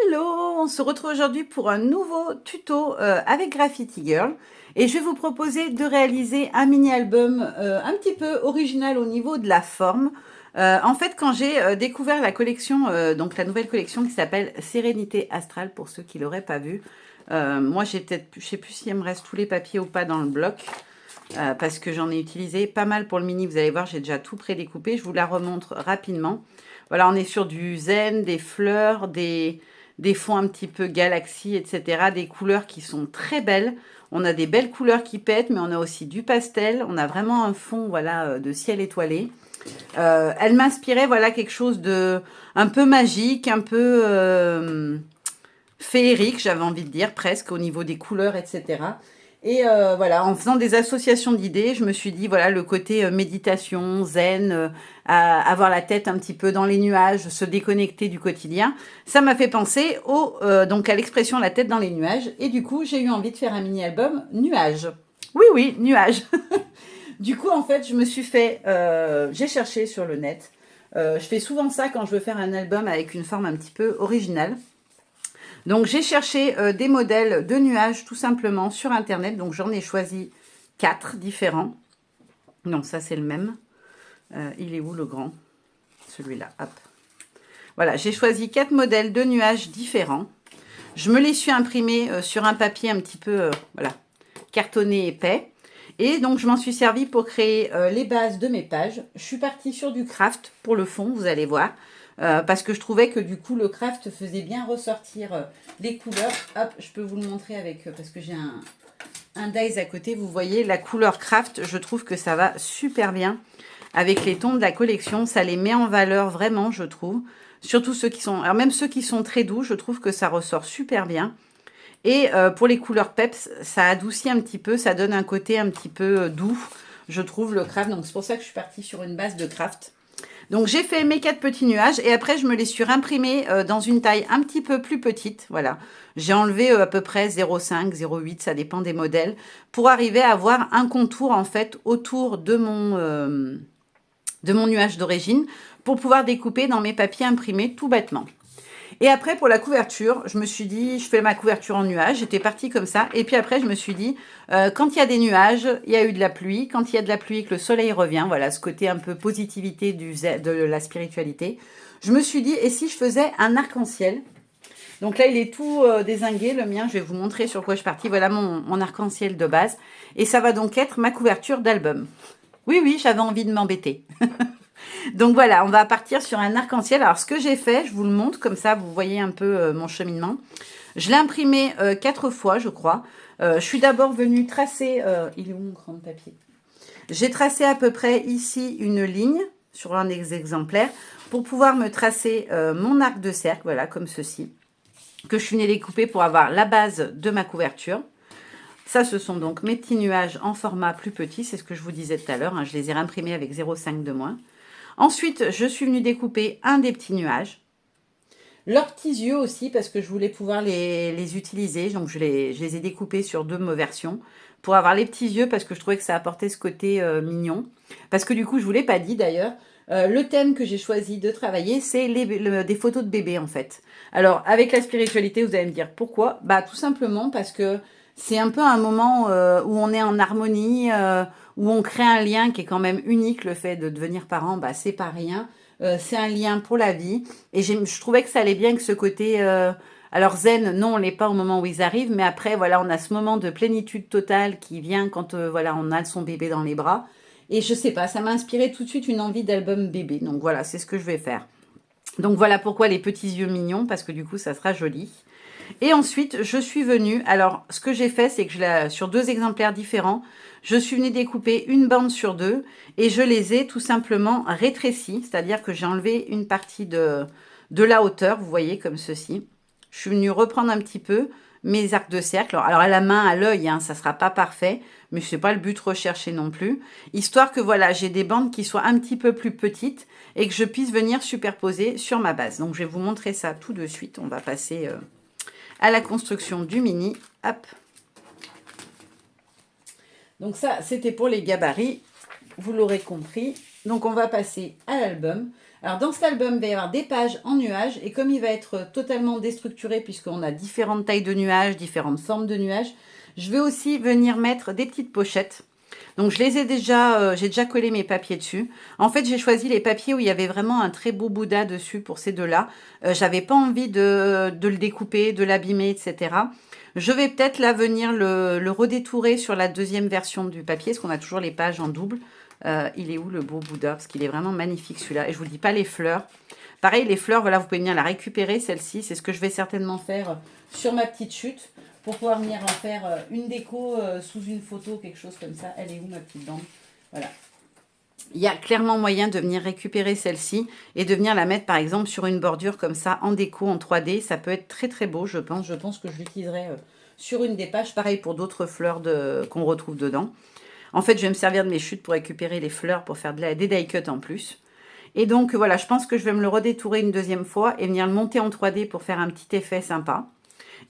Hello, on se retrouve aujourd'hui pour un nouveau tuto avec Graffiti Girl et je vais vous proposer de réaliser un mini-album un petit peu original au niveau de la forme. En fait, quand j'ai découvert la collection, donc la nouvelle collection qui s'appelle Sérénité Astrale, pour ceux qui ne l'auraient pas vu, moi j'ai peut-être, je sais plus s'il me reste tous les papiers ou pas dans le bloc, parce que j'en ai utilisé pas mal pour le mini. Vous allez voir, j'ai déjà tout prédécoupé, je vous la remontre rapidement. Voilà, on est sur du zen, des fleurs, des fonds un petit peu galaxie, etc. Des couleurs qui sont très belles. On a des belles couleurs qui pètent, mais on a aussi du pastel. On a vraiment un fond, voilà, de ciel étoilé. Elle m'inspirait, voilà, quelque chose de un peu magique, un peu féerique, j'avais envie de dire, presque, au niveau des couleurs, etc. Et voilà, en faisant des associations d'idées, je me suis dit, voilà, le côté méditation, zen, avoir la tête un petit peu dans les nuages, se déconnecter du quotidien, ça m'a fait penser donc à l'expression la tête dans les nuages. Et du coup, j'ai eu envie de faire un mini-album nuages. Oui, oui, nuages. Du coup, en fait, je me suis fait, j'ai cherché sur le net. Je fais souvent ça quand je veux faire un album avec une forme un petit peu originale. Donc, j'ai cherché des modèles de nuages tout simplement sur Internet. Donc, j'en ai choisi 4 différents. Non, ça, c'est le même. Il est où le grand? Celui-là, hop. Voilà, j'ai choisi 4 modèles de nuages différents. Je me les suis imprimés sur un papier un petit peu, voilà, cartonné épais. Et donc, je m'en suis servi pour créer les bases de mes pages. Je suis partie sur du craft pour le fond, vous allez voir. Parce que je trouvais que du coup, le craft faisait bien ressortir les couleurs. Hop, je peux vous le montrer avec, parce que j'ai un dies à côté. Vous voyez, la couleur craft, je trouve que ça va super bien avec les tons de la collection. Ça les met en valeur vraiment, je trouve. Surtout ceux qui sont, alors même ceux qui sont très doux, je trouve que ça ressort super bien. Et pour les couleurs peps, ça adoucit un petit peu, ça donne un côté un petit peu doux, je trouve, le craft. Donc c'est pour ça que je suis partie sur une base de craft. Donc j'ai fait mes 4 petits nuages et après je me les suis imprimés dans une taille un petit peu plus petite. Voilà, j'ai enlevé à peu près 0,5, 0,8, ça dépend des modèles, pour arriver à avoir un contour en fait autour de mon nuage d'origine pour pouvoir découper dans mes papiers imprimés tout bêtement. Et après, pour la couverture, je me suis dit, je fais ma couverture en nuage. J'étais partie comme ça. Et puis après, je me suis dit, quand il y a des nuages, il y a eu de la pluie. Quand il y a de la pluie, que le soleil revient, voilà, ce côté un peu positivité de la spiritualité. Je me suis dit, et si je faisais un arc-en-ciel? Donc là, il est tout dézingué, le mien. Je vais vous montrer sur quoi je suis partie. Voilà mon arc-en-ciel de base. Et ça va donc être ma couverture d'album. Oui, oui, j'avais envie de m'embêter. Donc voilà, on va partir sur un arc-en-ciel. Alors ce que j'ai fait, je vous le montre, comme ça vous voyez un peu mon cheminement. Je l'ai imprimé 4 fois, je crois. Je suis d'abord venue tracer, il est où mon grand papier? J'ai tracé à peu près ici une ligne sur un des exemplaires pour pouvoir me tracer mon arc de cercle, voilà, comme ceci, que je suis venue découper pour avoir la base de ma couverture. Ça, ce sont donc mes petits nuages en format plus petit, c'est ce que je vous disais tout à l'heure, hein, je les ai imprimés avec 0,5 de moins. Ensuite, je suis venue découper un des petits nuages. Leurs petits yeux aussi, parce que je voulais pouvoir les utiliser. Donc, je les ai découpés sur 2 versions pour avoir les petits yeux, parce que je trouvais que ça apportait ce côté mignon. Parce que du coup, je ne vous l'ai pas dit d'ailleurs, le thème que j'ai choisi de travailler, c'est des photos de bébés en fait. Alors, avec la spiritualité, vous allez me dire pourquoi? Bah, tout simplement parce que c'est un peu un moment où on est en harmonie, où on crée un lien qui est quand même unique. Le fait de devenir parent, bah, c'est pas rien. C'est un lien pour la vie. Et je trouvais que ça allait bien que ce côté... alors zen, non, on l'est pas au moment où ils arrivent, mais après, voilà, on a ce moment de plénitude totale qui vient quand voilà, on a son bébé dans les bras. Et je sais pas, ça m'a inspiré tout de suite une envie d'album bébé. Donc voilà, c'est ce que je vais faire. Donc voilà pourquoi les petits yeux mignons, parce que du coup, ça sera joli. Et ensuite, je suis venue, alors ce que j'ai fait, c'est que sur 2 exemplaires différents, je suis venue découper une bande sur 2 et je les ai tout simplement rétrécis, c'est-à-dire que j'ai enlevé une partie de la hauteur, vous voyez, comme ceci. Je suis venue reprendre un petit peu mes arcs de cercle. Alors à la main, à l'œil, hein, ça ne sera pas parfait, mais ce n'est pas le but recherché non plus. Histoire que voilà, j'ai des bandes qui soient un petit peu plus petites et que je puisse venir superposer sur ma base. Donc je vais vous montrer ça tout de suite. On va passer... à la construction du mini. Hop. Donc ça, c'était pour les gabarits. Vous l'aurez compris. Donc on va passer à l'album. Alors dans cet album, il va y avoir des pages en nuages et comme il va être totalement déstructuré puisqu'on a différentes tailles de nuages, différentes formes de nuages, je vais aussi venir mettre des petites pochettes. Donc je les ai déjà, j'ai déjà collé mes papiers dessus. En fait, j'ai choisi les papiers où il y avait vraiment un très beau Bouddha dessus pour ces deux-là. J'avais pas envie de le découper, de l'abîmer, etc. Je vais peut-être là venir le redétourer sur la deuxième version du papier, parce qu'on a toujours les pages en double. Il est où le beau Bouddha? Parce qu'il est vraiment magnifique celui-là. Et je vous dis pas les fleurs. Pareil, les fleurs, voilà, vous pouvez venir la récupérer, celle-ci. C'est ce que je vais certainement faire sur ma petite chute pour pouvoir venir en faire une déco sous une photo, quelque chose comme ça. Elle est où ma petite bande? Voilà. Il y a clairement moyen de venir récupérer celle-ci et de venir la mettre par exemple sur une bordure comme ça en déco en 3D. Ça peut être très très beau, je pense. Je pense que je l'utiliserai sur une des pages. Pareil pour d'autres fleurs qu'on retrouve dedans. En fait, je vais me servir de mes chutes pour récupérer les fleurs pour faire des die cut en plus. Et donc voilà, je pense que je vais me le redétourer une deuxième fois et venir le monter en 3D pour faire un petit effet sympa.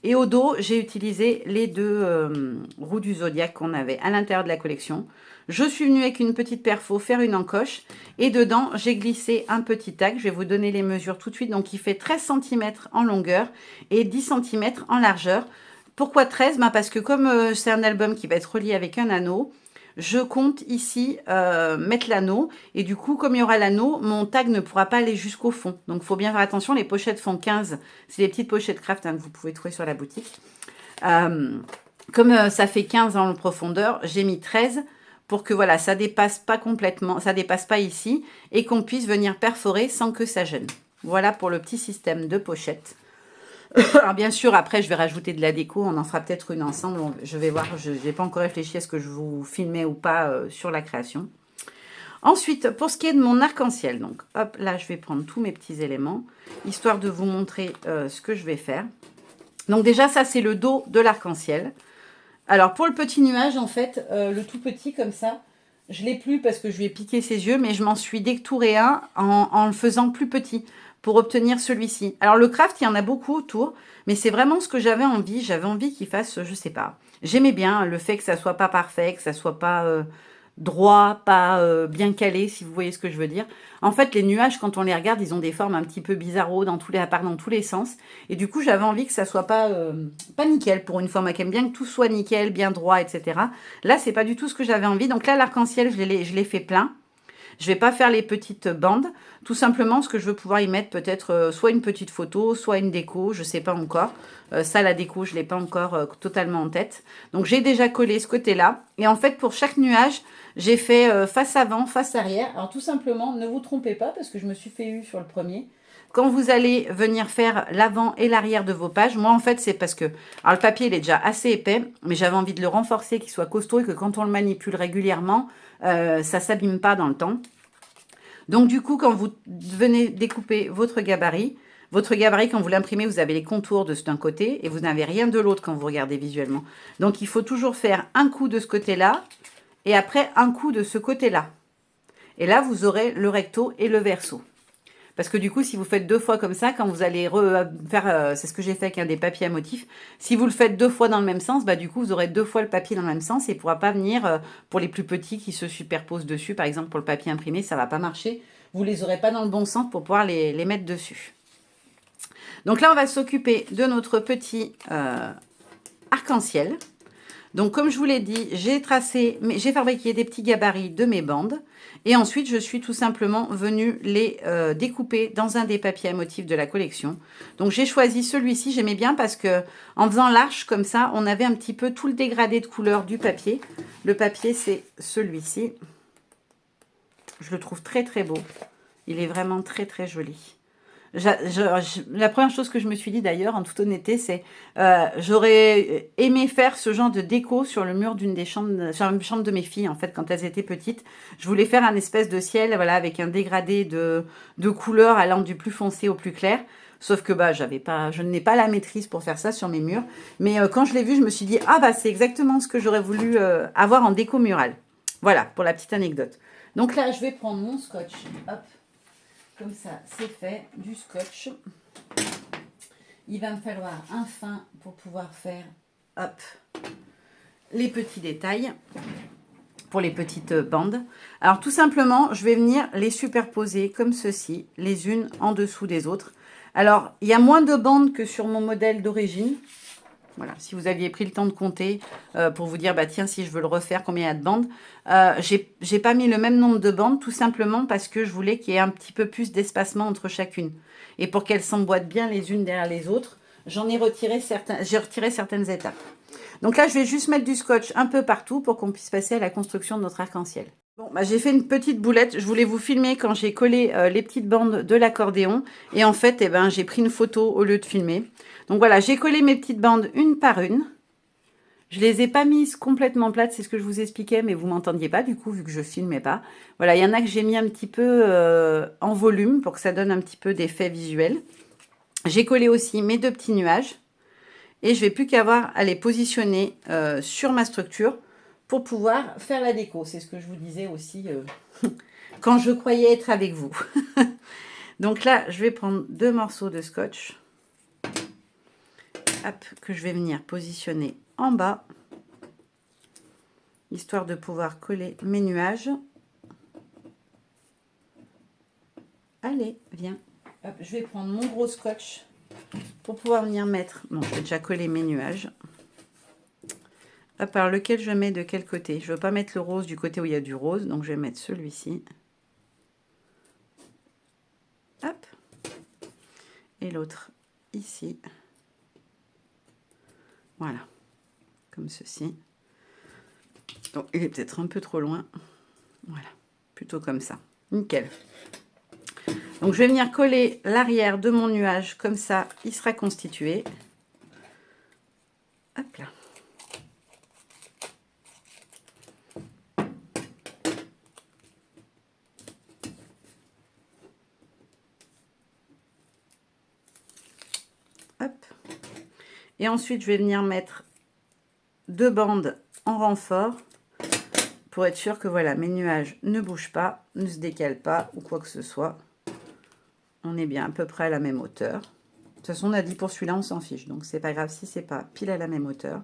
Et au dos, j'ai utilisé les deux roues du zodiaque qu'on avait à l'intérieur de la collection. Je suis venue avec une petite perfo faire une encoche. Et dedans, j'ai glissé un petit tag. Je vais vous donner les mesures tout de suite. Donc, il fait 13 cm en longueur et 10 cm en largeur. Pourquoi 13? Parce que comme c'est un album qui va être relié avec un anneau, je compte ici mettre l'anneau. Et du coup, comme il y aura l'anneau, mon tag ne pourra pas aller jusqu'au fond. Donc, il faut bien faire attention. Les pochettes font 15. C'est les petites pochettes craft que vous pouvez trouver sur la boutique. Comme ça fait 15 en profondeur, j'ai mis 13 pour que voilà, ça dépasse pas complètement, ça dépasse pas ici et qu'on puisse venir perforer sans que ça gêne. Voilà pour le petit système de pochette. Alors bien sûr, après, je vais rajouter de la déco. On en fera peut-être une ensemble. Je vais voir. Je n'ai pas encore réfléchi à ce que je vous filmais ou pas sur la création. Ensuite, pour ce qui est de mon arc-en-ciel, donc hop, là, je vais prendre tous mes petits éléments, histoire de vous montrer ce que je vais faire. Donc déjà, ça, c'est le dos de l'arc-en-ciel. Alors, pour le petit nuage, en fait, le tout petit comme ça, je ne l'ai plus parce que je lui ai piqué ses yeux, mais je m'en suis détouré un en le faisant plus petit pour obtenir celui-ci. Alors, le craft, il y en a beaucoup autour, mais c'est vraiment ce que j'avais envie. J'avais envie qu'il fasse, je sais pas. J'aimais bien le fait que ça soit pas parfait, que ça soit pas droit, pas bien calé, si vous voyez ce que je veux dire. En fait, les nuages, quand on les regarde, ils ont des formes un petit peu bizarro dans tous les sens. Et du coup, j'avais envie que ça soit pas nickel pour une fois. Moi qui aime bien que tout soit nickel, bien droit, etc. Là, c'est pas du tout ce que j'avais envie. Donc là, l'arc-en-ciel, je l'ai fait plein. Je vais pas faire les petites bandes, tout simplement parce que je veux pouvoir y mettre peut-être soit une petite photo, soit une déco, je sais pas encore. Ça, la déco, je l'ai pas encore totalement en tête. Donc j'ai déjà collé ce côté-là. Et en fait, pour chaque nuage, j'ai fait face avant, face arrière. Alors tout simplement, ne vous trompez pas, parce que je me suis fait eu sur le premier. Quand vous allez venir faire l'avant et l'arrière de vos pages, moi en fait c'est parce que, alors le papier il est déjà assez épais, mais j'avais envie de le renforcer, qu'il soit costaud et que quand on le manipule régulièrement, ça s'abîme pas dans le temps. Donc du coup, quand vous venez découper votre gabarit, quand vous l'imprimez, vous avez les contours d'un côté et vous n'avez rien de l'autre quand vous regardez visuellement. Donc il faut toujours faire un coup de ce côté-là et après un coup de ce côté-là. Et là, vous aurez le recto et le verso. Parce que du coup, si vous faites deux fois comme ça, quand vous allez faire, c'est ce que j'ai fait avec un des papiers à motifs, si vous le faites deux fois dans le même sens, bah du coup, vous aurez deux fois le papier dans le même sens et il ne pourra pas venir pour les plus petits qui se superposent dessus. Par exemple, pour le papier imprimé, ça ne va pas marcher. Vous ne les aurez pas dans le bon sens pour pouvoir les mettre dessus. Donc là, on va s'occuper de notre petit arc-en-ciel. Donc, comme je vous l'ai dit, j'ai fabriqué des petits gabarits de mes bandes. Et ensuite, je suis tout simplement venue les découper dans un des papiers à motifs de la collection. Donc, j'ai choisi celui-ci. J'aimais bien parce que en faisant l'arche comme ça, on avait un petit peu tout le dégradé de couleur du papier. Le papier, c'est celui-ci. Je le trouve très, très beau. Il est vraiment très, très joli. La première chose que je me suis dit d'ailleurs, en toute honnêteté, c'est j'aurais aimé faire ce genre de déco sur le mur d'une des chambres, sur la chambre de mes filles, en fait, quand elles étaient petites. Je voulais faire un espèce de ciel, voilà, avec un dégradé de couleurs allant du plus foncé au plus clair. Sauf que je n'ai pas la maîtrise pour faire ça sur mes murs. Mais quand je l'ai vu, je me suis dit, ah bah c'est exactement ce que j'aurais voulu avoir en déco murale. Voilà, pour la petite anecdote. Donc là, je vais prendre mon scotch. Hop. Comme ça, c'est fait, du scotch. Il va me falloir un fin pour pouvoir faire, hop, les petits détails. pour les petites bandes. Alors tout simplement, je vais venir les superposer comme ceci, les unes en dessous des autres. Alors, il y a moins de bandes que sur mon modèle d'origine. Voilà, si vous aviez pris le temps de compter pour vous dire, bah tiens, si je veux le refaire, combien il y a de bandes. J'ai pas mis le même nombre de bandes, tout simplement parce que je voulais qu'il y ait un petit peu plus d'espacement entre chacune. Et pour qu'elles s'emboîtent bien les unes derrière les autres, j'ai retiré certaines étapes. Donc là, je vais juste mettre du scotch un peu partout pour qu'on puisse passer à la construction de notre arc-en-ciel. Bon, bah, j'ai fait une petite boulette. Je voulais vous filmer quand j'ai collé les petites bandes de l'accordéon. Et en fait, eh ben, j'ai pris une photo au lieu de filmer. Donc voilà, j'ai collé mes petites bandes une par une. Je les ai pas mises complètement plates, c'est ce que je vous expliquais, mais vous m'entendiez pas du coup, vu que je filmais pas. Voilà, il y en a que j'ai mis un petit peu en volume pour que ça donne un petit peu d'effet visuel. J'ai collé aussi mes deux petits nuages. Et je vais plus qu'avoir à les positionner sur ma structure pour pouvoir faire la déco. C'est ce que je vous disais aussi quand je croyais être avec vous. Donc là, je vais prendre deux morceaux de scotch. Hop, que je vais venir positionner en bas. Histoire de pouvoir coller mes nuages. Allez, viens. Hop, je vais prendre mon gros scotch pour pouvoir venir mettre... Bon, je vais déjà coller mes nuages. Hop, alors lequel je mets de quel côté? Je ne veux pas mettre le rose du côté où il y a du rose, donc je vais mettre celui-ci. Hop. Et l'autre ici. Voilà. Comme ceci. Donc, il est peut-être un peu trop loin. Voilà. Plutôt comme ça. Nickel. Donc, je vais venir coller l'arrière de mon nuage. Comme ça, il sera constitué. Hop là. Hop. Et ensuite, je vais venir mettre deux bandes en renfort pour être sûr que voilà, mes nuages ne bougent pas, ne se décalent pas ou quoi que ce soit. On est bien à peu près à la même hauteur. De toute façon, on a dit pour celui-là, on s'en fiche. Donc, c'est pas grave si c'est pas pile à la même hauteur.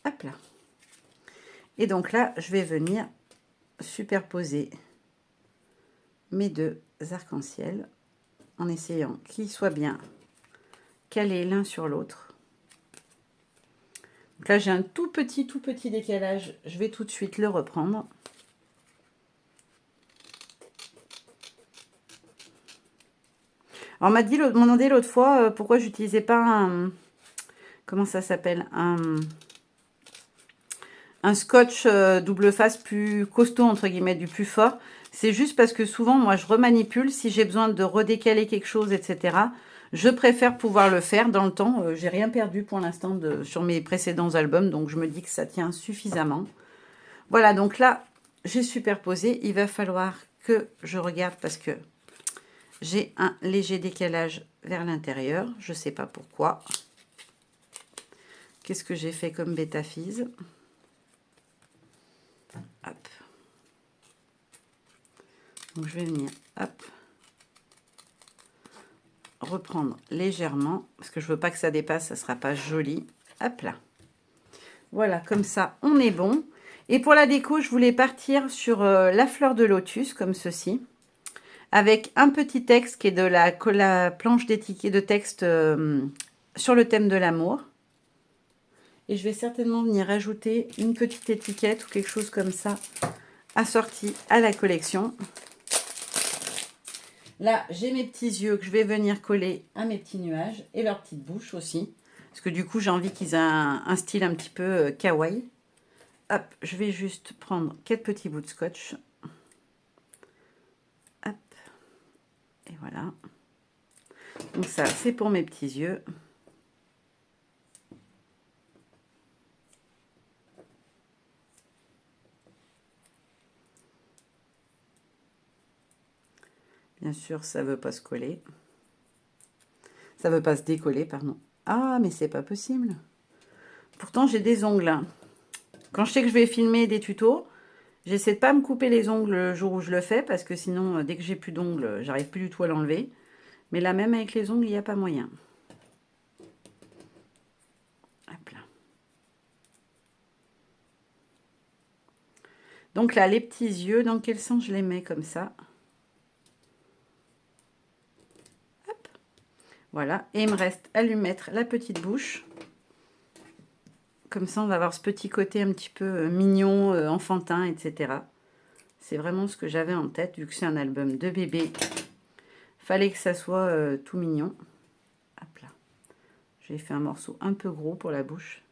Hop là. Et donc là, je vais venir superposer mes deux arcs-en-ciel en essayant qu'ils soient bien calés l'un sur l'autre. Donc là, j'ai un tout petit décalage. Je vais tout de suite le reprendre. Alors, on m'a demandé l'autre fois pourquoi j'utilisais pas un... Comment ça s'appelle? Un scotch double face plus costaud, entre guillemets, du plus fort. C'est juste parce que souvent, moi, je remanipule. Si j'ai besoin de redécaler quelque chose, etc., je préfère pouvoir le faire dans le temps. J'ai rien perdu pour l'instant sur mes précédents albums, donc je me dis que ça tient suffisamment. Voilà, donc là, j'ai superposé. Il va falloir que je regarde parce que j'ai un léger décalage vers l'intérieur. Je ne sais pas pourquoi. Qu'est-ce que j'ai fait comme bêta-fise? Hop. Donc, je vais venir, hop, reprendre légèrement, parce que je veux pas que ça dépasse, ça sera pas joli. Hop là. Voilà, comme ça, on est bon. Et pour la déco, je voulais partir sur la fleur de lotus, comme ceci, avec un petit texte qui est de la planche d'étiquette de texte sur le thème de l'amour. Et je vais certainement venir ajouter une petite étiquette ou quelque chose comme ça, assorti à la collection. Là, j'ai mes petits yeux que je vais venir coller à mes petits nuages et leur petite bouche aussi. Parce que du coup, j'ai envie qu'ils aient un style un petit peu kawaii. Hop, je vais juste prendre 4 petits bouts de scotch. Hop, et voilà. Donc ça, c'est pour mes petits yeux. Bien sûr, ça ne veut pas se coller. Ça ne veut pas se décoller, pardon. Ah, mais c'est pas possible. Pourtant, j'ai des ongles. Hein. Quand je sais que je vais filmer des tutos, j'essaie de pas me couper les ongles le jour où je le fais, parce que sinon, dès que j'ai plus d'ongles, j'arrive plus du tout à l'enlever. Mais là, même avec les ongles, il n'y a pas moyen. Hop là. Donc là, les petits yeux, dans quel sens je les mets comme ça? Hop. Voilà. Et il me reste à lui mettre la petite bouche. Comme ça, on va avoir ce petit côté un petit peu mignon, enfantin, etc. C'est vraiment ce que j'avais en tête, vu que c'est un album de bébé. Fallait que ça soit tout mignon. Hop là. J'ai fait un morceau un peu gros pour la bouche.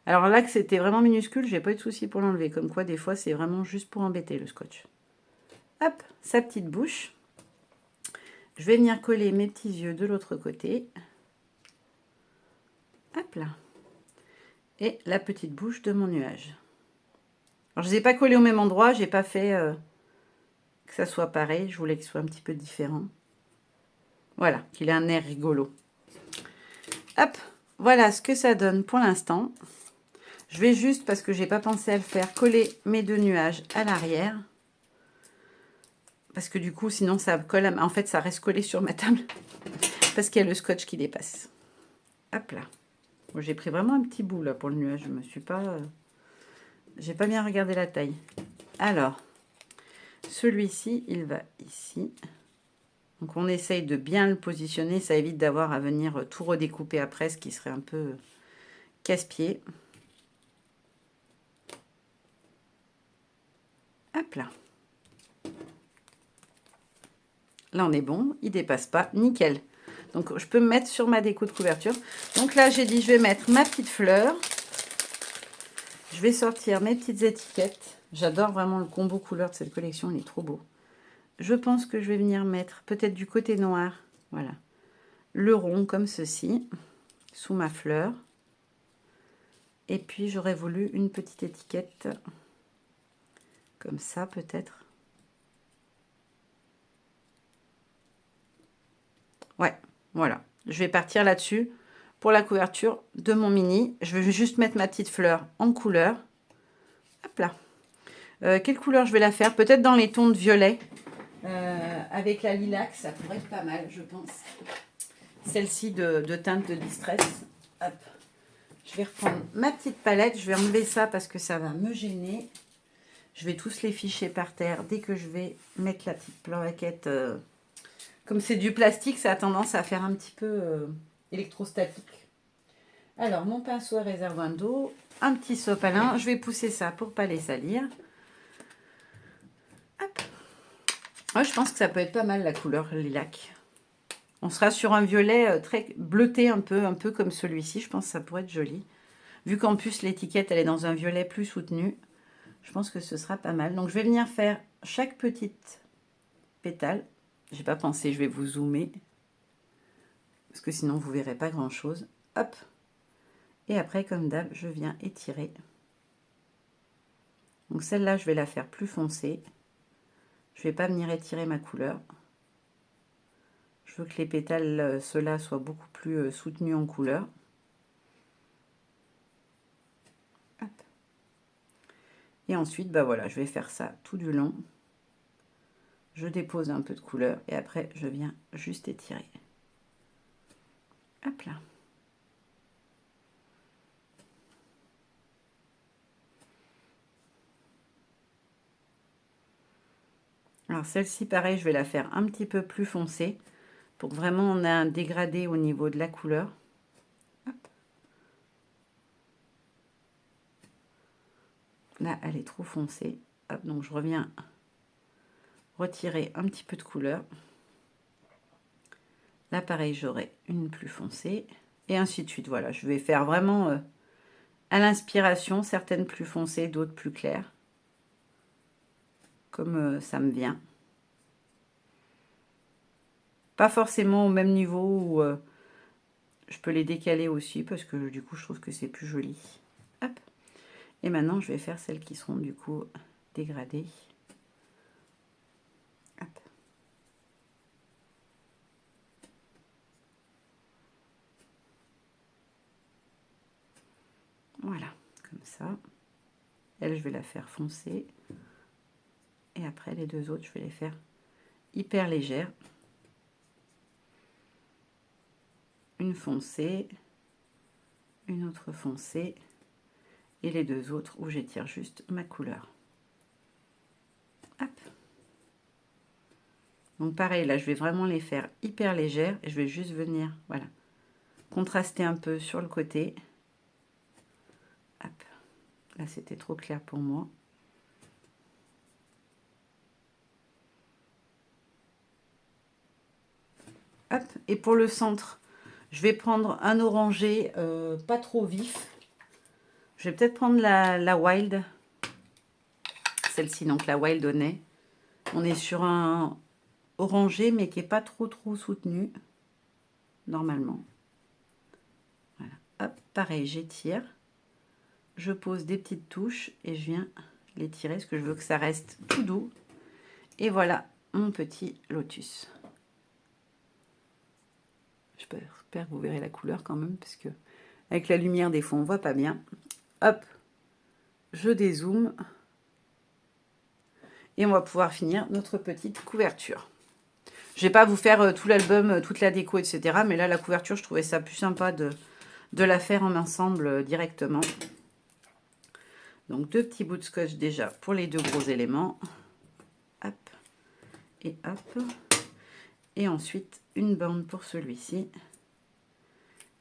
Alors là, que c'était vraiment minuscule, j'ai pas eu de souci pour l'enlever. Comme quoi, des fois, c'est vraiment juste pour embêter le scotch. Hop, sa petite bouche. Je vais venir coller mes petits yeux de l'autre côté. Hop là. Et la petite bouche de mon nuage. Alors, je ne les ai pas collés au même endroit. J'ai pas fait que ça soit pareil. Je voulais qu'il soit un petit peu différent. Voilà, qu'il ait un air rigolo. Hop, voilà ce que ça donne pour l'instant. Je vais juste, parce que j'ai pas pensé à le faire, coller mes deux nuages à l'arrière. Parce que du coup, sinon, ça colle. En fait, ça reste collé sur ma table. Parce qu'il y a le scotch qui dépasse. Hop là. Bon, j'ai pris vraiment un petit bout là pour le nuage. Je me suis pas... j'ai pas bien regardé la taille. Alors, celui-ci, il va ici. Donc, on essaye de bien le positionner. Ça évite d'avoir à venir tout redécouper après, ce qui serait un peu casse-pied. Hop là. Là, on est bon. Il dépasse pas. Nickel. Donc, je peux me mettre sur ma déco de couverture. Donc là, j'ai dit, je vais mettre ma petite fleur. Je vais sortir mes petites étiquettes. J'adore vraiment le combo couleur de cette collection. Il est trop beau. Je pense que je vais venir mettre peut-être du côté noir. Voilà. Le rond comme ceci. Sous ma fleur. Et puis, j'aurais voulu une petite étiquette. Comme ça, peut-être. Ouais, voilà. Je vais partir là-dessus pour la couverture de mon mini. Je vais juste mettre ma petite fleur en couleur. Hop là. Quelle couleur je vais la faire? Peut-être dans les tons de violet. Avec la lilac, ça pourrait être pas mal, je pense. Celle-ci de teinte de distress. Hop. Je vais reprendre ma petite palette. Je vais enlever ça parce que ça va me gêner. Je vais tous les ficher par terre dès que je vais mettre la petite plaquette. Comme c'est du plastique, ça a tendance à faire un petit peu électrostatique. Alors, mon pinceau à réservoir d'eau, un petit sopalin. Je vais pousser ça pour ne pas les salir. Hop. Ouais, je pense que ça peut être pas mal la couleur lilac. On sera sur un violet très bleuté, un peu comme celui-ci. Je pense que ça pourrait être joli. Vu qu'en plus l'étiquette elle est dans un violet plus soutenu, je pense que ce sera pas mal. Donc je vais venir faire chaque petite pétale. J'ai pas pensé, je vais vous zoomer. Parce que sinon vous verrez pas grand chose. Hop. Et après, comme d'hab, je viens étirer. Donc celle-là, je vais la faire plus foncée. Je vais pas venir étirer ma couleur. Je veux que les pétales, ceux-là, soient beaucoup plus soutenus en couleur. Hop. Et ensuite, bah voilà, je vais faire ça tout du long. Je dépose un peu de couleur et après, je viens juste étirer. Hop là. Alors celle-ci, pareil, je vais la faire un petit peu plus foncée pour que vraiment on ait un dégradé au niveau de la couleur. Hop. Là, elle est trop foncée. Hop, donc je reviens retirer un petit peu de couleur. Là, pareil, j'aurai une plus foncée. Et ainsi de suite. Voilà, je vais faire vraiment à l'inspiration, certaines plus foncées, d'autres plus claires. Comme ça me vient. Pas forcément au même niveau où je peux les décaler aussi parce que du coup, je trouve que c'est plus joli. Hop. Et maintenant, je vais faire celles qui seront du coup dégradées. Hop. Voilà, comme ça. Elle, je vais la faire foncer. Et après, les deux autres, je vais les faire hyper légères. Une foncée. une autre foncée et les deux autres où j'étire juste ma couleur. Hop. Donc pareil, là, je vais vraiment les faire hyper légères et je vais juste venir, voilà, contraster un peu sur le côté. Hop. Là, c'était trop clair pour moi. Hop. Et pour le centre, je vais prendre un orangé pas trop vif. Je vais peut-être prendre la Wild. Celle-ci, donc la Wild Honey. On est sur un orangé, mais qui n'est pas trop soutenu, normalement. Voilà. Hop, pareil, j'étire. Je pose des petites touches et je viens les tirer, parce que je veux que ça reste tout doux. Et voilà mon petit lotus. J'espère que vous verrez la couleur quand même, parce que avec la lumière des fois on voit pas bien. Hop, je dézoome. Et on va pouvoir finir notre petite couverture. Je ne vais pas vous faire tout l'album, toute la déco, etc. Mais là, la couverture, je trouvais ça plus sympa de la faire en ensemble directement. Donc, 2 petits bouts de scotch déjà pour les 2 gros éléments. Hop. Et hop. Et ensuite, une bande pour celui-ci.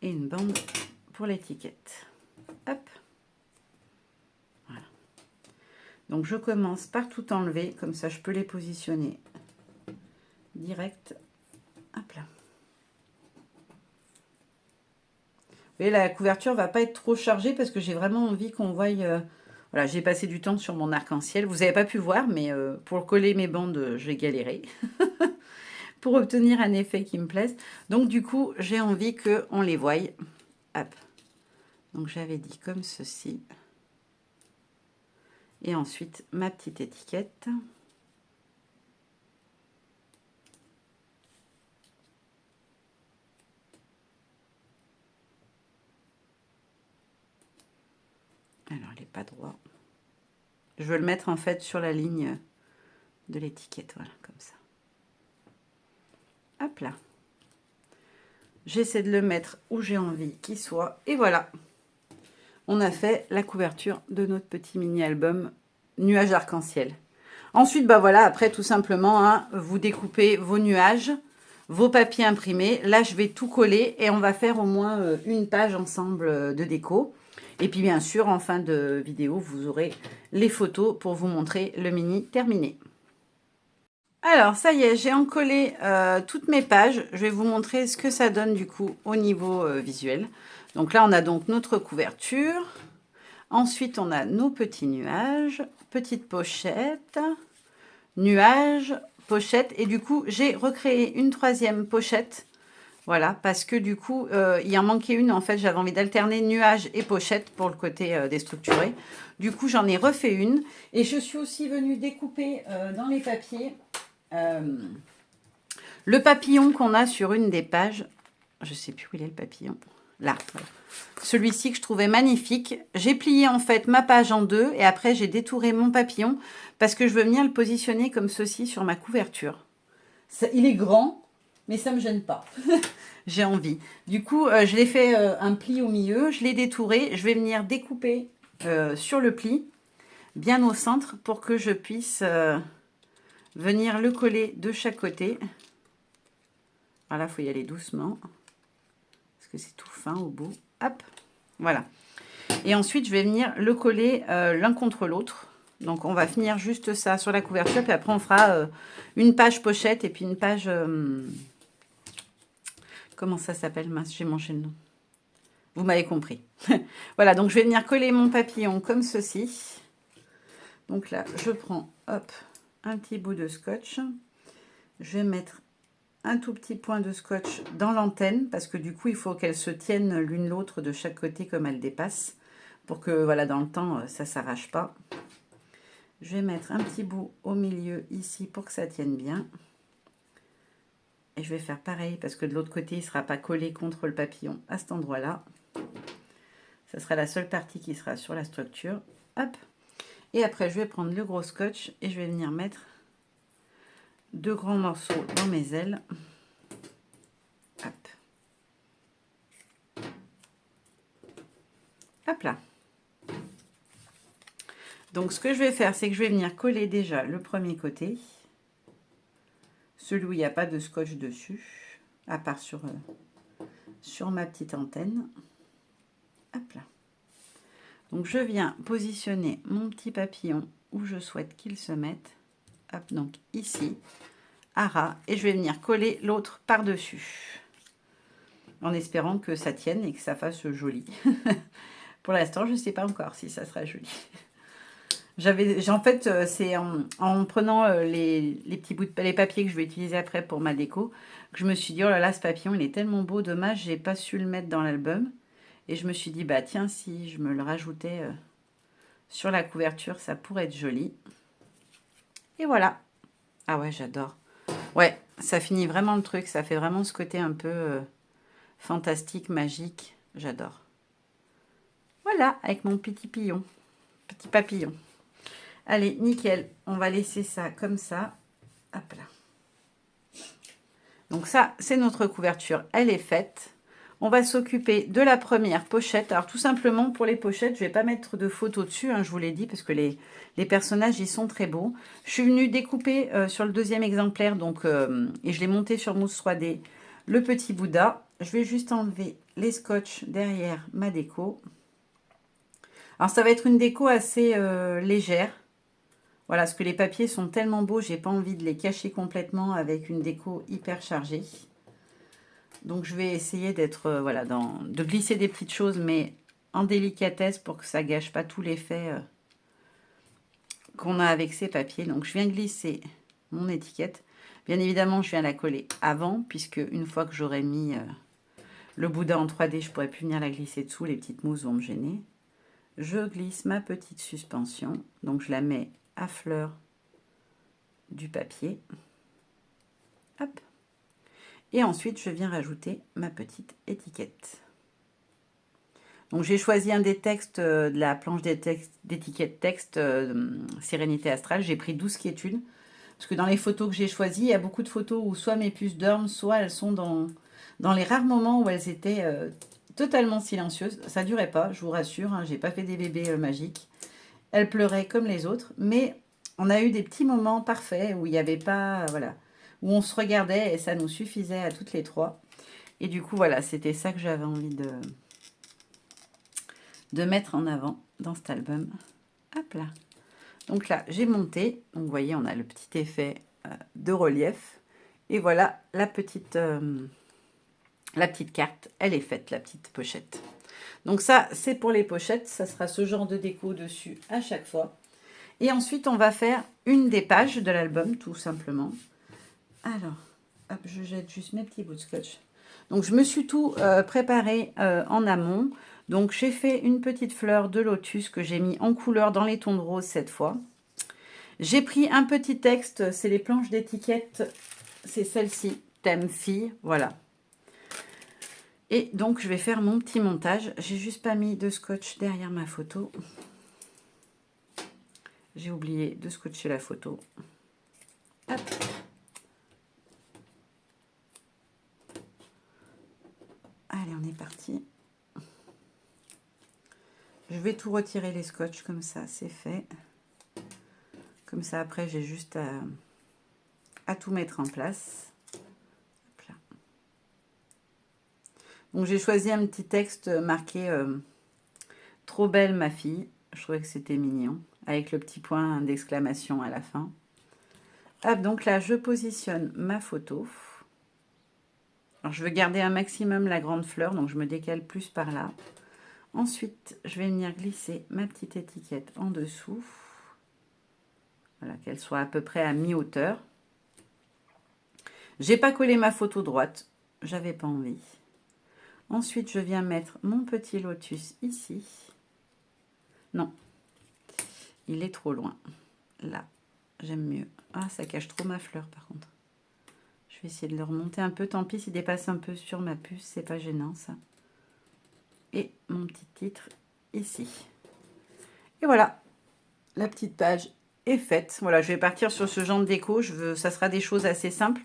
Et une bande pour l'étiquette. Hop. Voilà. Donc, je commence par tout enlever. Comme ça, je peux les positionner direct. Hop là. Vous voyez, la couverture va pas être trop chargée parce que j'ai vraiment envie qu'on voie... voilà, j'ai passé du temps sur mon arc-en-ciel. Vous n'avez pas pu voir, mais pour coller mes bandes, j'ai galéré. Pour obtenir un effet qui me plaise. Donc, du coup, j'ai envie qu'on les voie. Hop. Donc, j'avais dit comme ceci. Et ensuite, ma petite étiquette. Alors, elle n'est pas droite. Je veux le mettre en fait sur la ligne de l'étiquette. Voilà, comme ça. Hop là. J'essaie de le mettre où j'ai envie qu'il soit. Et voilà. On a fait la couverture de notre petit mini-album Nuages arc-en-ciel. Ensuite, bah voilà, après tout simplement, hein, vous découpez vos nuages, vos papiers imprimés. Là, je vais tout coller et on va faire au moins une page ensemble de déco. Et puis bien sûr, en fin de vidéo, vous aurez les photos pour vous montrer le mini terminé. Alors, ça y est, j'ai encollé toutes mes pages. Je vais vous montrer ce que ça donne du coup au niveau visuel. Donc là, on a donc notre couverture. Ensuite, on a nos petits nuages, petite pochette, nuages, pochette. Et du coup, j'ai recréé une 3e pochette. Voilà, parce que du coup, il en manquait une. En fait, j'avais envie d'alterner nuages et pochette pour le côté déstructuré. Du coup, j'en ai refait une. Et je suis aussi venue découper dans les papiers le papillon qu'on a sur une des pages. Je ne sais plus où il est le papillon. Là, voilà. Celui-ci que je trouvais magnifique. J'ai plié en fait ma page en 2 et après j'ai détouré mon papillon parce que je veux venir le positionner comme ceci sur ma couverture. Ça, il est grand, mais ça ne me gêne pas. J'ai envie. Du coup, je l'ai fait un pli au milieu, je l'ai détouré. Je vais venir découper sur le pli, bien au centre, pour que je puisse venir le coller de chaque côté. Voilà, il faut y aller doucement. Parce que c'est tout fin au bout. Hop, voilà. Et ensuite, je vais venir le coller l'un contre l'autre. Donc, on va finir juste ça sur la couverture. Puis après, on fera une page pochette et puis une page... comment ça s'appelle? Mince, j'ai mangé le nom. Vous m'avez compris. Voilà, donc je vais venir coller mon papillon comme ceci. Donc là, je prends, hop, un petit bout de scotch. Je vais mettre un tout petit point de scotch dans l'antenne parce que du coup, il faut qu'elles se tiennent l'une l'autre de chaque côté comme elles dépassent pour que, voilà, dans le temps, ça ne s'arrache pas. Je vais mettre un petit bout au milieu ici pour que ça tienne bien. Et je vais faire pareil parce que de l'autre côté, il ne sera pas collé contre le papillon à cet endroit-là. Ça sera la seule partie qui sera sur la structure. Hop. Et après, je vais prendre le gros scotch et je vais venir mettre 2 grands morceaux dans mes ailes. Hop. là. Donc, ce que je vais faire, c'est que je vais venir coller déjà le premier côté. Celui où il n'y a pas de scotch dessus, à part sur ma petite antenne. Hop là. Donc, je viens positionner mon petit papillon où je souhaite qu'il se mette. Hop, donc ici, à ras. Et je vais venir coller l'autre par-dessus. En espérant que ça tienne et que ça fasse joli. Pour l'instant, je ne sais pas encore si ça sera joli. En fait, c'est en prenant les petits bouts les papiers que je vais utiliser après pour ma déco, que je me suis dit, oh là là, ce papillon, il est tellement beau, dommage, j'ai pas su le mettre dans l'album. Et je me suis dit, bah tiens, si je me le rajoutais sur la couverture, ça pourrait être joli. Et voilà. Ah ouais, j'adore. Ouais, ça finit vraiment le truc, ça fait vraiment ce côté un peu fantastique, magique. J'adore. Voilà, avec mon petit papillon. Allez, nickel. On va laisser ça comme ça. Hop là. Donc ça, c'est notre couverture. Elle est faite. On va s'occuper de la première pochette. Alors tout simplement, pour les pochettes, je ne vais pas mettre de photos dessus, hein, je vous l'ai dit, parce que les personnages, ils sont très beaux. Je suis venue découper sur le deuxième exemplaire, donc, et je l'ai monté sur mousse 3D, le petit Bouddha. Je vais juste enlever les scotch derrière ma déco. Alors ça va être une déco assez légère. Voilà, parce que les papiers sont tellement beaux, j'ai pas envie de les cacher complètement avec une déco hyper chargée. Donc je vais essayer d'être, voilà, de glisser des petites choses, mais en délicatesse pour que ça gâche pas tout l'effet qu'on a avec ces papiers. Donc je viens glisser mon étiquette. Bien évidemment, je viens la coller avant, puisque une fois que j'aurai mis le Bouddha en 3D, je pourrai plus venir la glisser dessous, les petites mousses vont me gêner. Je glisse ma petite suspension, donc je la mets à fleur du papier. Hop. Et ensuite, je viens rajouter ma petite étiquette. Donc, j'ai choisi un des textes de la planche d'étiquette texte Sérénité Astrale. J'ai pris 12 quiétudes. Parce que dans les photos que j'ai choisies, il y a beaucoup de photos où soit mes puces dorment, soit elles sont dans les rares moments où elles étaient totalement silencieuses. Ça ne durait pas, je vous rassure. Hein, je n'ai pas fait des bébés magiques. Elles pleuraient comme les autres. Mais on a eu des petits moments parfaits où il n'y avait pas... voilà, où on se regardait et ça nous suffisait à toutes les trois. Et du coup, voilà, c'était ça que j'avais envie de mettre en avant dans cet album. Hop là. Donc là, j'ai monté. Donc, vous voyez, on a le petit effet de relief. Et voilà, la petite carte, elle est faite, la petite pochette. Donc ça, c'est pour les pochettes. Ça sera ce genre de déco dessus à chaque fois. Et ensuite, on va faire une des pages de l'album, tout simplement. Alors, hop, je jette juste mes petits bouts de scotch. Donc, je me suis tout préparé en amont. Donc, j'ai fait une petite fleur de lotus que j'ai mis en couleur dans les tons de rose cette fois. J'ai pris un petit texte, c'est les planches d'étiquette. C'est celle-ci, thème fille, voilà. Et donc, je vais faire mon petit montage. J'ai juste pas mis de scotch derrière ma photo. J'ai oublié de scotcher la photo. Hop. Allez, on est parti. Je vais tout retirer les scotch comme ça, c'est fait. Comme ça, après, j'ai juste à tout mettre en place. Hop là. Donc, j'ai choisi un petit texte marqué « Trop belle, ma fille ». Je trouvais que c'était mignon, avec le petit point d'exclamation à la fin. Hop, donc là, je positionne ma photo. Alors, je veux garder un maximum la grande fleur, donc je me décale plus par là. Ensuite, je vais venir glisser ma petite étiquette en dessous. Voilà, qu'elle soit à peu près à mi-hauteur. J'ai pas collé ma photo droite, j'avais pas envie. Ensuite, je viens mettre mon petit lotus ici. Non, il est trop loin. Là, j'aime mieux. Ah, ça cache trop ma fleur par contre. Je vais essayer de le remonter un peu. Tant pis s'il dépasse un peu sur ma puce, c'est pas gênant ça. Et mon petit titre ici. Et voilà, la petite page est faite. Voilà, je vais partir sur ce genre de déco. Ça sera des choses assez simples,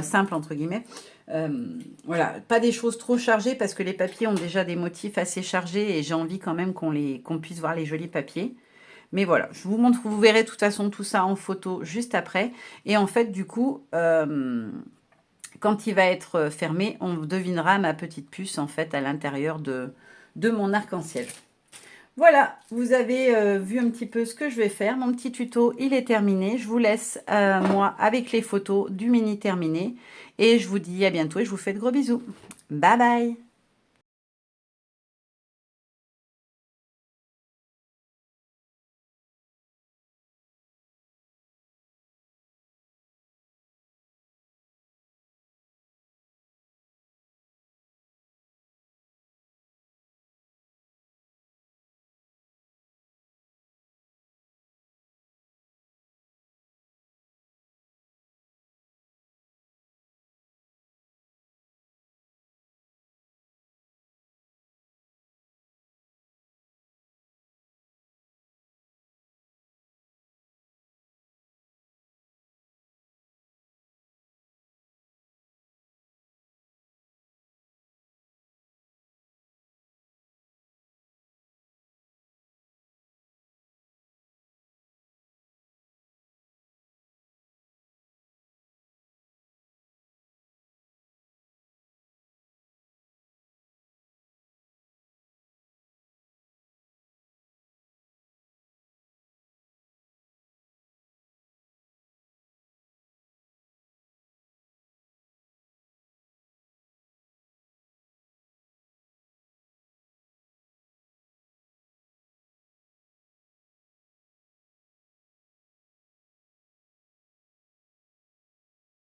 simples entre guillemets. Voilà, pas des choses trop chargées parce que les papiers ont déjà des motifs assez chargés et j'ai envie quand même qu'on puisse voir les jolis papiers. Mais voilà, je vous montre, vous verrez de toute façon tout ça en photo juste après. Et en fait, du coup, quand il va être fermé, on devinera ma petite puce en fait à l'intérieur de mon arc-en-ciel. Voilà, vous avez vu un petit peu ce que je vais faire. Mon petit tuto, il est terminé. Je vous laisse, moi, avec les photos du mini terminé. Et je vous dis à bientôt et je vous fais de gros bisous. Bye bye!